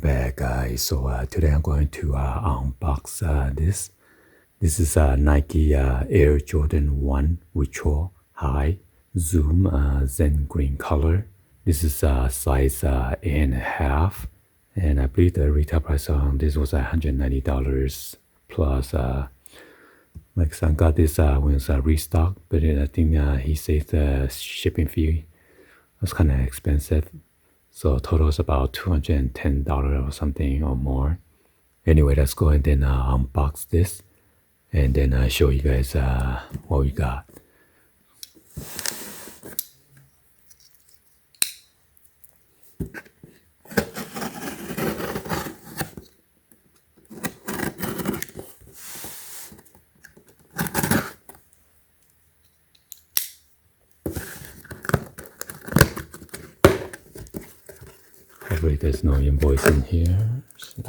welcome back, guys. So today I'm going to unbox this. This is Nike Air Jordan 1 Retro High Zoom Zen green color. This is size 8.5, and I believe the retail price on this was $190 plus. My son got this when it was restock, but I think he said the shipping fee was kind of expensive. So total is about $210 or something or more. Anyway, let's go and then unbox this and then show you guys what we got. Hopefully there's no invoice in here. So.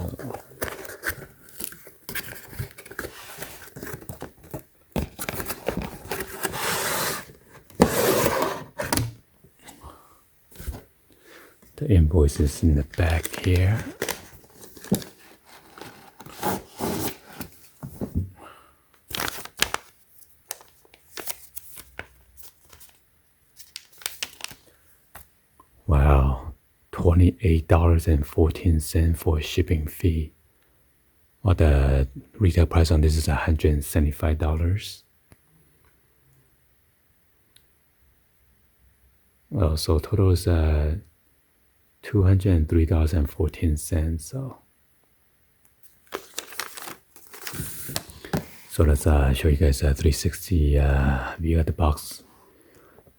The invoice is in the back here. Wow, $28.14 for shipping fee. Well, the retail price on this is $175. Well, so total is $203.14. So let's show you guys a 360 view of the box.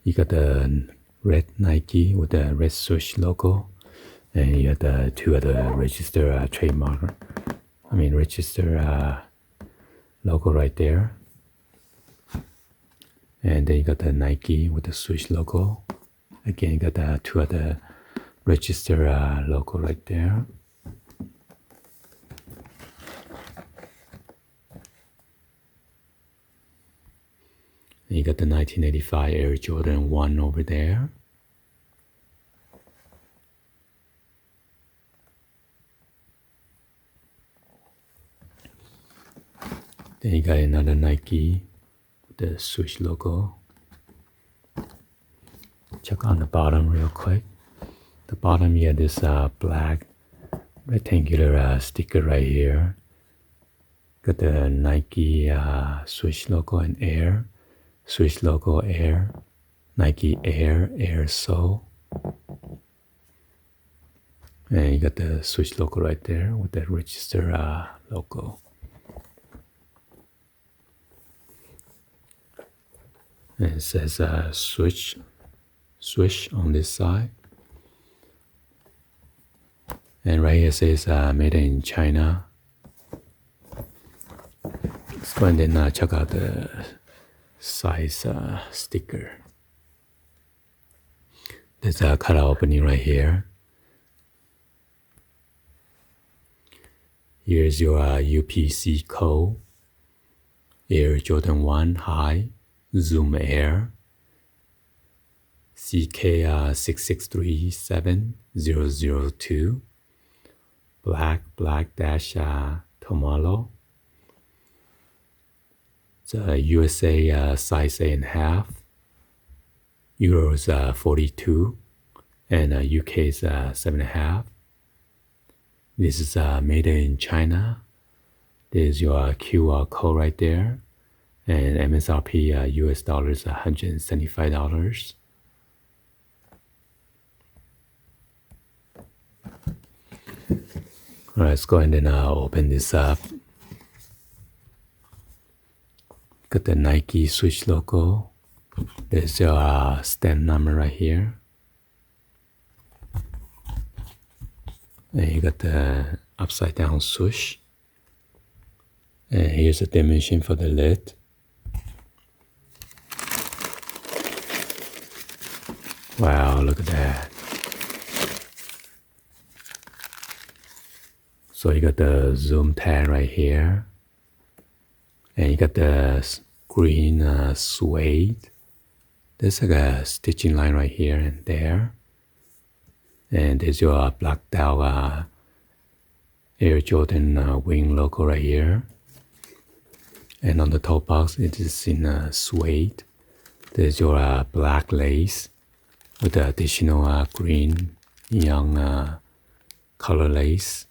You got the red Nike with the red swoosh logo, and you got the two other register register logo right there. And then you got the Nike with the swoosh logo. Again, you got the two other register logo right there. And you got the 1985 Air Jordan 1 over there. Then you got another Nike with the swoosh logo. Check on the bottom real quick. The bottom, you have this black rectangular sticker right here. Got the Nike swoosh logo and Air, swoosh logo Air, Nike Air Sole. And you got the swoosh logo right there with the register logo. And it says swoosh on this side. And right here it says made in China. Let's go and then check out the size sticker. There's a cutout opening right here. Here's your UPC code. Air Jordan 1 High Zoom Air CK6637002 black dash tomorrow. It's USA size 8.5, Euros 42, and UK is 7.5. This is made in China. There's your QR code right there, and MSRP US dollars $175. All right, let's go ahead and open this up. Got the Nike swoosh logo. There's your stamp number right here. And you got the upside down swoosh. And here's the dimension for the lid. Wow, look at that. So you got the zoom tag right here. And you got the green suede. There's like a stitching line right here and there. And there's your blacked out Air Jordan wing logo right here. And on the top box, it is in suede. There's your black lace with the additional green neon color lace.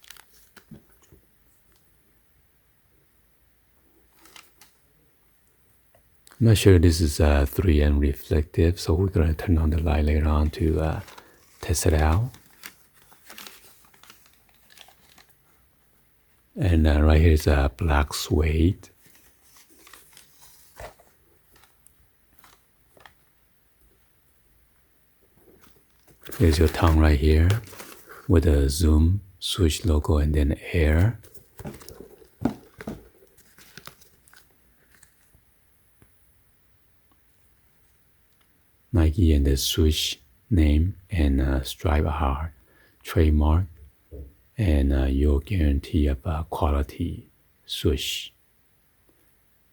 I'm not sure this is 3M reflective, so we're going to turn on the light later on to test it out. And right here is a black suede. There's your tongue right here with a Zoom switch logo and then air. Nike and the switch name and stripe are trademark and your guarantee of quality switch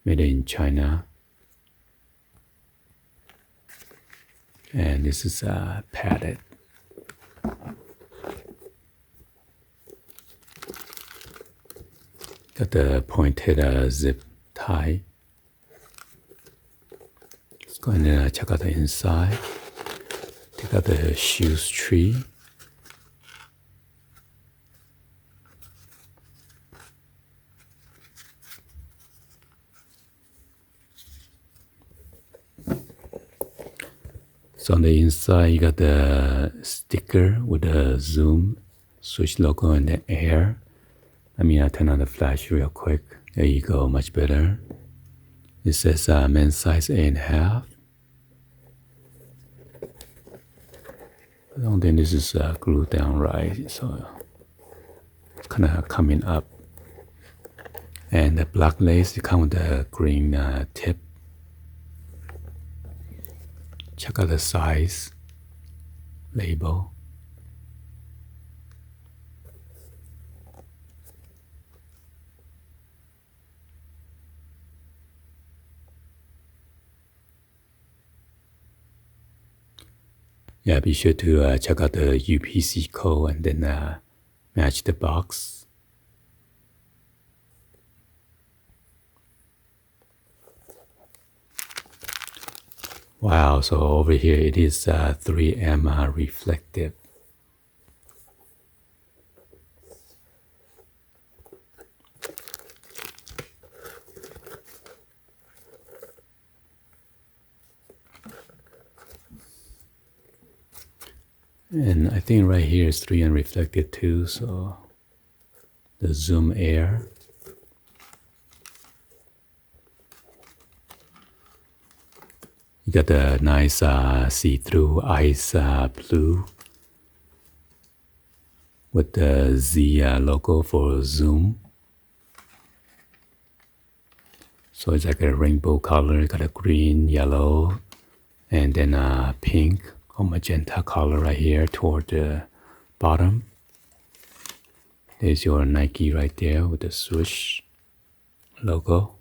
made in China. And this is padded. Got the pointed zip tie. Let's go and check out the inside. Take out the shoes tree. So on the inside, you got the sticker with the Zoom switch logo and the air. Let me turn on the flash real quick. There you go, much better. It says men's size 8.5. I don't think this is glued down right, so it's kind of coming up. And the black lace, it comes with the green tip. Check out the size label. Yeah, be sure to check out the UPC code and then match the box. Wow, so over here it is 3M reflective. And I think right here is 3M reflective too, so the Zoom Air. You got the nice see-through ice blue with the Z logo for Zoom. So it's like a rainbow color, got a green, yellow, and then pink or magenta color right here toward the bottom. There's your Nike right there with the swoosh logo.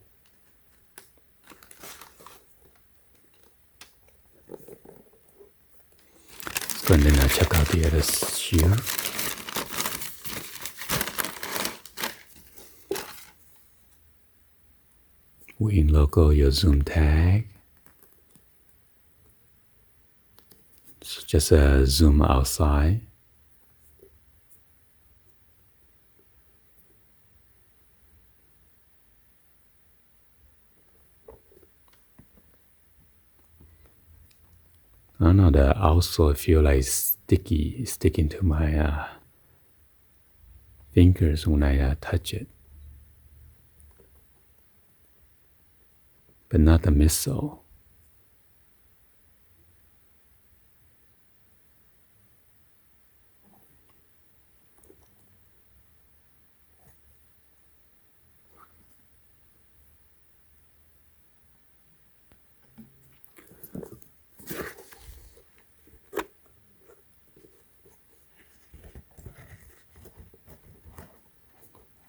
So and then check out the other shoe. Wing logo, your Zoom tag. So just zoom outside. I don't know, the outsole feel like sticking to my fingers when I touch it. But not the midsole.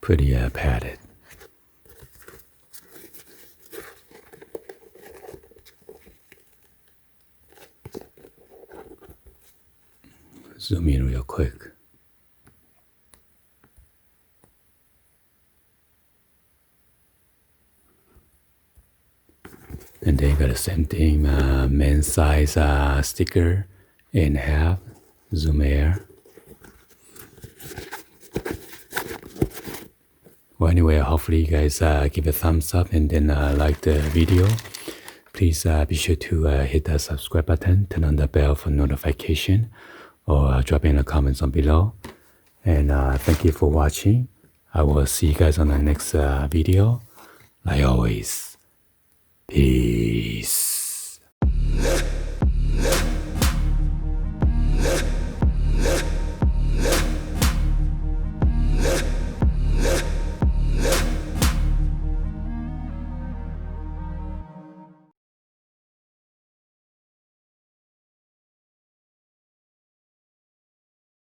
Pretty padded. Zoom in real quick. And then got the same thing, men's size sticker in half, zoom air. Well, anyway, hopefully you guys give a thumbs up and then like the video. Please be sure to hit that subscribe button, turn on the bell for notification, or drop in the comments on below. And thank you for watching. I will see you guys on the next video. Like always, peace.